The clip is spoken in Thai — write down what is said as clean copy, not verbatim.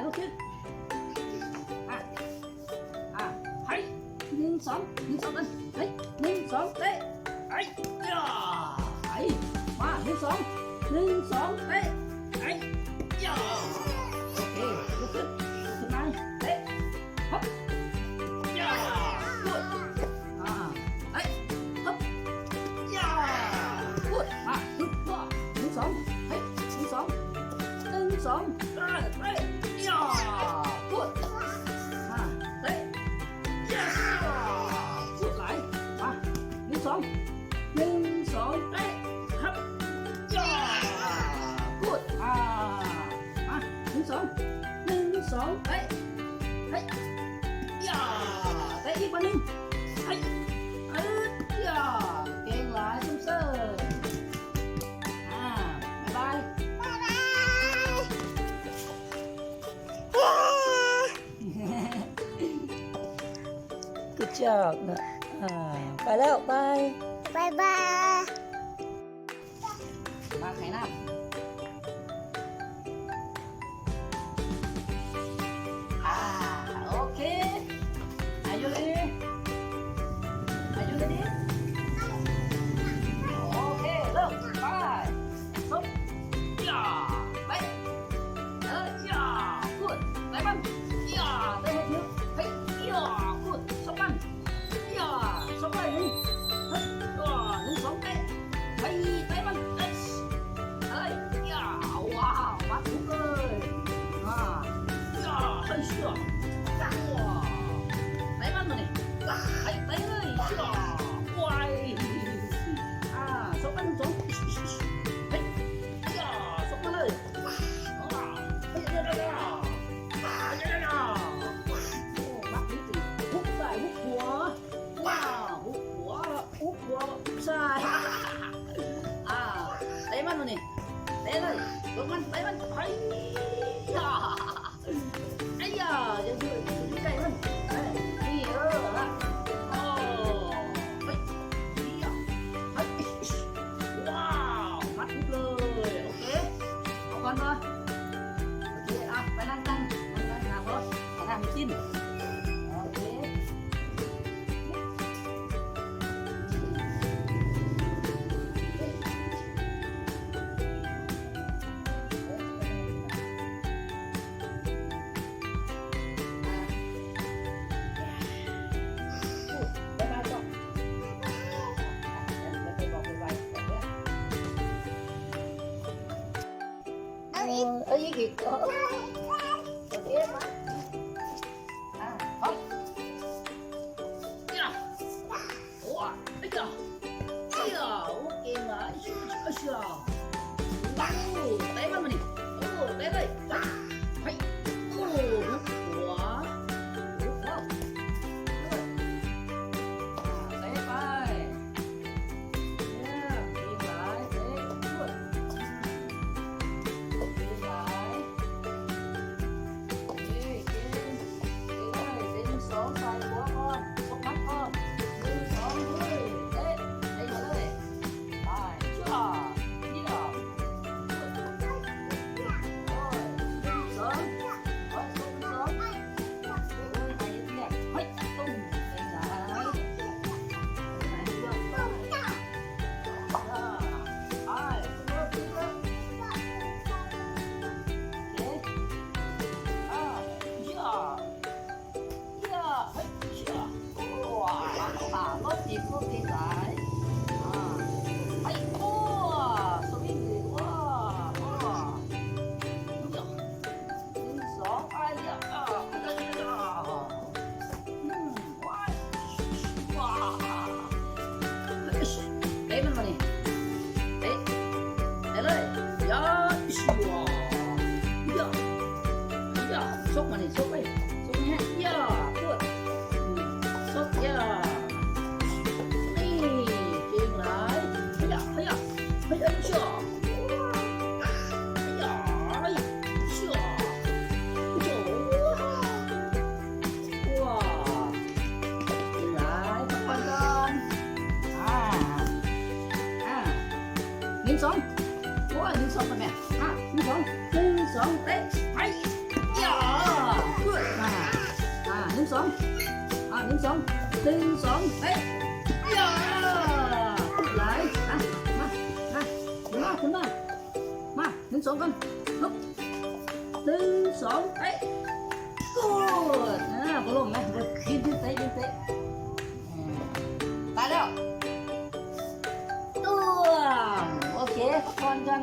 ลุกขึ้นให้หนึ่งสองกันเฮ้ยหนึ่งสองเตะไอ้ย่าไอ้มาหนึ่งสองเตะไอ้ย่าโอเคลุกขึ้นมาเตะฮับย่าพูดไอ้ฮับย่าพูดมาฮึบตัวหนึ่งสองเฮ้ยหนึ่งสองเตะย่าพูดเตะย่าพูดไหลมาหนึ่งสองเตะฮับย่าพูดมาหนึ่งสองเตะเฮ้ยย่าเตะอีกวันหนึ่งเฮ้ยย่าเก่งหลายซุ่มเซ่บ๊ายบายgood job นะไปแล้วบายมาไข่น้ำโอเค Are you ready?โอเคเริ่มไปซุปย่าไปย่าพูดไปมันย่าไปให้ถึงเฮ้ยย่าพูดซุปมันย่าซุปไปหนึ่งเฮ้ยหนึ่งสองเตะเฮ้ยไปมันเฮ้ยย่าว้าวมาถึงเลยย่าเฮ้ยเชื่อว้าวไปมันมาเนี่ยเฮ้ยไปเลยเชื่อว้ายซุปมันสองเฮ้ยย่าซุปมาเลยเฮ้ยย่ามาถึงสิฮุกซ้ายฮุกขวาว้าวฮุกขวาฮุกซ้ายเตะมันมาเนี่ยเตะเลยซุปมันเตะมันเฮ้ยย่าไอ้ย่าจะช่วยใกล้มันนี่ละโอ้เฮ้ยย่าเฮ้ยว้าวมัดเลยโอเคเอาก่อนเนาะโอเคไปนั่งหน้ารถนั่งกินโอเคอีกโอเคมาฮับย่าว้าไอ้ย่าโอเคมาชิว้าวเตะมันมาดิเตะเลยเฮ้ยหัวเตะไปรถจีบรถดีสายไอ้โอ้สวิงเลยว้าวหนึ่งสองไอ้ยาว้าวเตะมันมาดิเตะเลยย่าชัวย่าชกมาดิชกไปให้ย่าพูดชกย่าหนึ่งสองกันแม่หนึ่งสองเตะไป ย่าพูดหนึ่งสองหนึ่งสองเตะย่าพูดไหลมาขึ้นมาหนึ่งสองกันฮึบหนึ่งสองเตะกูดบอลลงไหมยืนเตะตายแล้วตัวโอเคพักผ่อนกัน